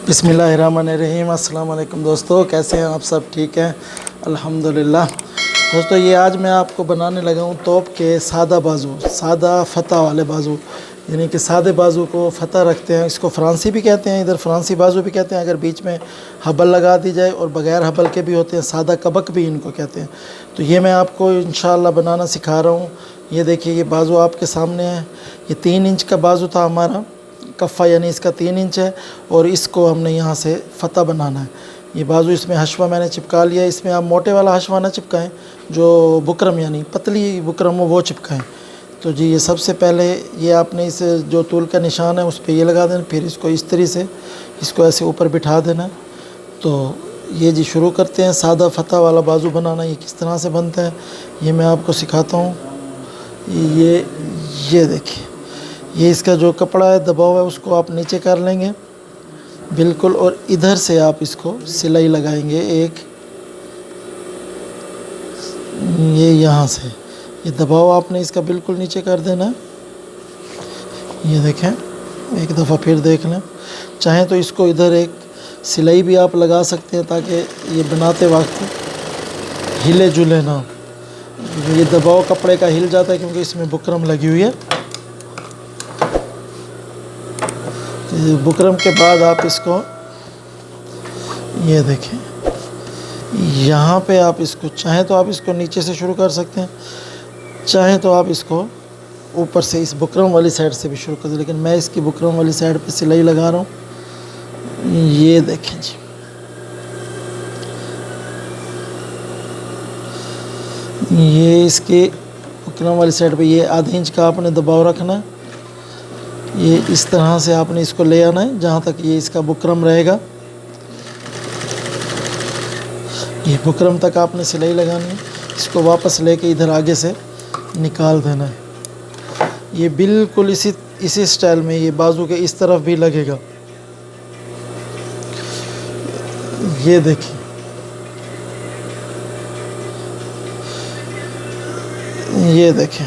बिस्मिल्लाहिर्रहमानिर्रहीम। अस्सलाम वालेकुम दोस्तों, कैसे हैं आप सब? ठीक हैं अल्हम्दुलिल्लाह। दोस्तों ये आज मैं आपको बनाने लगा हूँ तोप के सादा बाजू, सादा फतह वाले बाजू, यानी कि सादे बाजू को फतह रखते हैं। इसको फ्रांसी भी कहते हैं, इधर फ्रांसी बाजू भी कहते हैं अगर बीच में हबल लगा दी जाए, और बग़ैर हबल के भी होते हैं, सादा कबक भी इनको कहते हैं। तो ये मैं आपको इंशाअल्लाह बनाना सिखा रहा हूँ। ये देखिए, ये बाजू आपके सामने है। ये 3 इंच का बाजू था हमारा, कफ़ा यानी इसका 3 इंच है, और इसको हमने यहाँ से फतह बनाना है। ये बाजू, इसमें हशवा मैंने चिपका लिया। इसमें आप मोटे वाला हशवा ना चिपकाएं, जो बुकरम यानी पतली बुकरम हो वो चिपकाएं। तो जी ये सबसे पहले ये आपने इस जो तूल का निशान है उस पर ये लगा देना, फिर इसको इस तरीके से इसको ऐसे ऊपर बिठा देना। तो ये जी शुरू करते हैं सादा फतह वाला बाजू बनाना। ये किस तरह से बनता है ये मैं आपको सिखाता हूँ। ये देखिए, ये इसका जो कपड़ा है दबाव है उसको आप नीचे कर लेंगे बिल्कुल, और इधर से आप इसको सिलाई लगाएंगे एक, ये यहाँ से ये दबाव आपने इसका बिल्कुल नीचे कर देना। ये देखें, एक दफ़ा फिर देख लें। चाहें तो इसको इधर एक सिलाई भी आप लगा सकते हैं ताकि ये बनाते वक्त हिले जुले ना। ये दबाव कपड़े का हिल जाता है क्योंकि इसमें बुकरम लगी हुई है। बुकरम के बाद आप इसको, ये देखें, यहाँ पे आप इसको चाहें तो आप इसको नीचे से शुरू कर सकते हैं, चाहें तो आप इसको ऊपर से इस बुकरम वाली साइड से भी शुरू कर दें, लेकिन मैं इसकी बुकरम वाली साइड पे सिलाई लगा रहा हूँ। ये देखें जी, ये इसके बुकरम वाली साइड पे ये आधे इंच का आपने दबाव रखना है। ये इस तरह से आपने इसको ले आना है जहाँ तक ये इसका बुकरम रहेगा। ये बुकरम तक आपने सिलाई लगानी है। इसको वापस लेके इधर आगे से निकाल देना है। ये बिल्कुल इसी स्टाइल में ये बाजू के इस तरफ भी लगेगा। ये देखिए, ये देखें,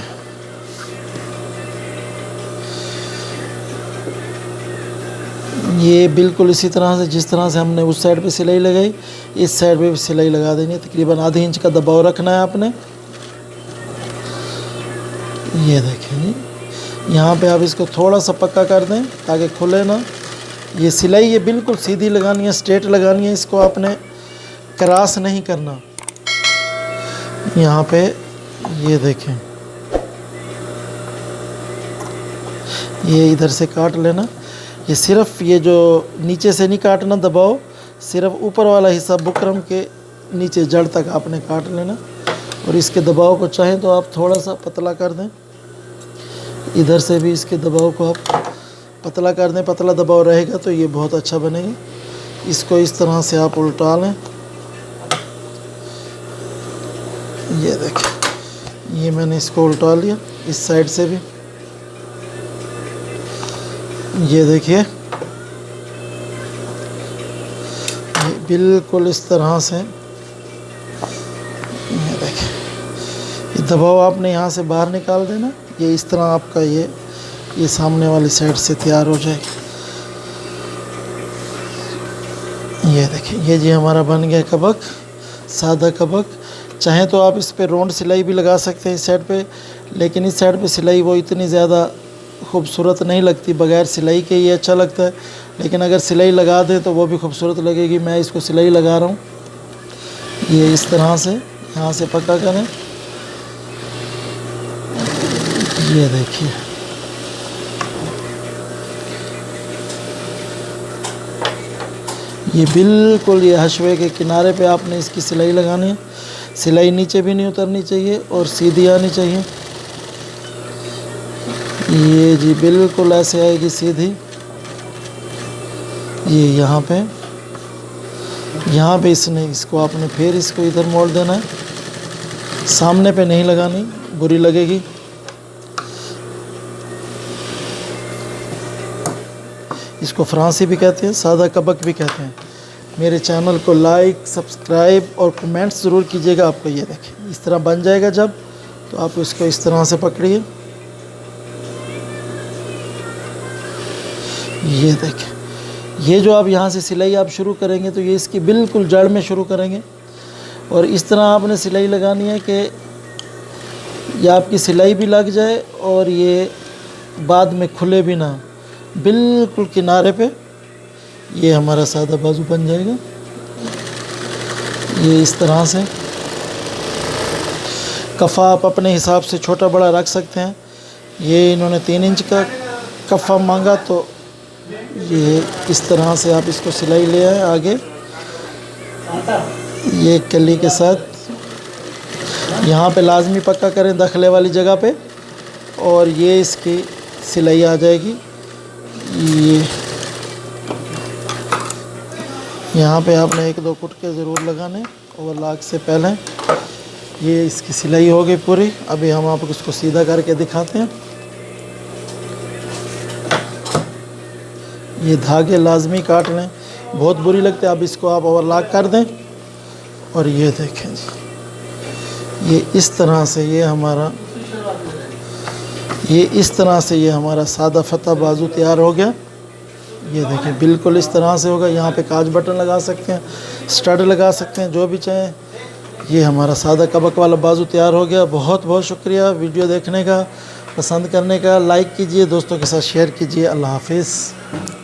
ये बिल्कुल इसी तरह से जिस तरह से हमने उस साइड पे सिलाई लगाई, इस साइड पे भी सिलाई लगा देनी है। तकरीबन आधे इंच का दबाव रखना है आपने। ये देखें जी, यहाँ पे आप इसको थोड़ा सा पक्का कर दें ताकि खुले ना। ये सिलाई ये बिल्कुल सीधी लगानी है, स्ट्रेट लगानी है। इसको आपने क्रॉस नहीं करना। यहाँ पे ये देखें, ये इधर से काट लेना। ये सिर्फ ये जो नीचे से नहीं काटना दबाव, सिर्फ ऊपर वाला हिस्सा बुकरम के नीचे जड़ तक आपने काट लेना। और इसके दबाव को चाहें तो आप थोड़ा सा पतला कर दें। इधर से भी इसके दबाव को आप पतला कर दें, पतला दबाव रहेगा तो ये बहुत अच्छा बनेगा। इसको इस तरह से आप उल्टा लें। ये देखें, ये मैंने इसको उल्टा लिया इस साइड से भी। ये देखिए, बिल्कुल इस तरह से। ये देखिए, ये दबाव आपने यहाँ से बाहर निकाल देना। ये इस तरह आपका ये सामने वाली साइड से तैयार हो जाएगा। ये देखिए, ये जी हमारा बन गया कबक, सादा कबक। चाहें तो आप इस पे रोंड सिलाई भी लगा सकते हैं इस साइड पे, लेकिन इस साइड पे सिलाई वो इतनी ज़्यादा खूबसूरत नहीं लगती। बगैर सिलाई के ये अच्छा लगता है, लेकिन अगर सिलाई लगा दे तो वो भी खूबसूरत लगेगी। मैं इसको सिलाई लगा रहा हूँ। ये इस तरह से यहाँ से पक्का करें। ये देखिए, ये बिल्कुल ये हशवे के किनारे पे आपने इसकी सिलाई लगानी है। सिलाई नीचे भी नहीं उतरनी चाहिए और सीधी आनी चाहिए। ये जी बिल्कुल ऐसे आएगी सीधी। ये यहाँ पे इसको आपने फिर इसको इधर मोड़ देना है। सामने पे नहीं लगानी, बुरी लगेगी। इसको फ्रांसी भी कहते हैं, सादा कबक भी कहते हैं। मेरे चैनल को लाइक, सब्सक्राइब और कमेंट्स ज़रूर कीजिएगा। आपको ये देखें इस तरह बन जाएगा जब, तो आप इसको इस तरह से पकड़िए। ये देखें, ये जो आप यहाँ से सिलाई आप शुरू करेंगे तो ये इसकी बिल्कुल जड़ में शुरू करेंगे, और इस तरह आपने सिलाई लगानी है कि ये आपकी सिलाई भी लग जाए और ये बाद में खुले भी ना, बिल्कुल किनारे पे ये हमारा सादा बाजू बन जाएगा। ये इस तरह से कफ़ा आप अपने हिसाब से छोटा बड़ा रख सकते हैं। ये इन्होंने 3 इंच का कफ़ा मांगा तो ये इस तरह से आप इसको सिलाई ले आए आगे, ये कली के साथ यहाँ पे लाजमी पक्का करें दखले वाली जगह पे, और ये इसकी सिलाई आ जाएगी। ये यहाँ पे आपने 1-2 कुटके ज़रूर लगाने ओवरलॉक से पहले। ये इसकी सिलाई हो गई पूरी। अभी हम आपको इसको सीधा करके दिखाते हैं। ये धागे लाजमी काट लें, बहुत बुरी लगती है। अब इसको आप ओवरलॉक कर दें, और ये देखें जी, ये इस तरह से ये हमारा सादा फता बाजू तैयार हो गया। ये देखें बिल्कुल इस तरह से होगा। यहाँ पे काज बटन लगा सकते हैं, स्टड लगा सकते हैं, जो भी चाहें। ये हमारा सादा कबक वाला बाजू तैयार हो गया। बहुत बहुत शुक्रिया वीडियो देखने का, पसंद करने का। लाइक कीजिए, दोस्तों के साथ शेयर कीजिए। अल्लाह हाफिज़।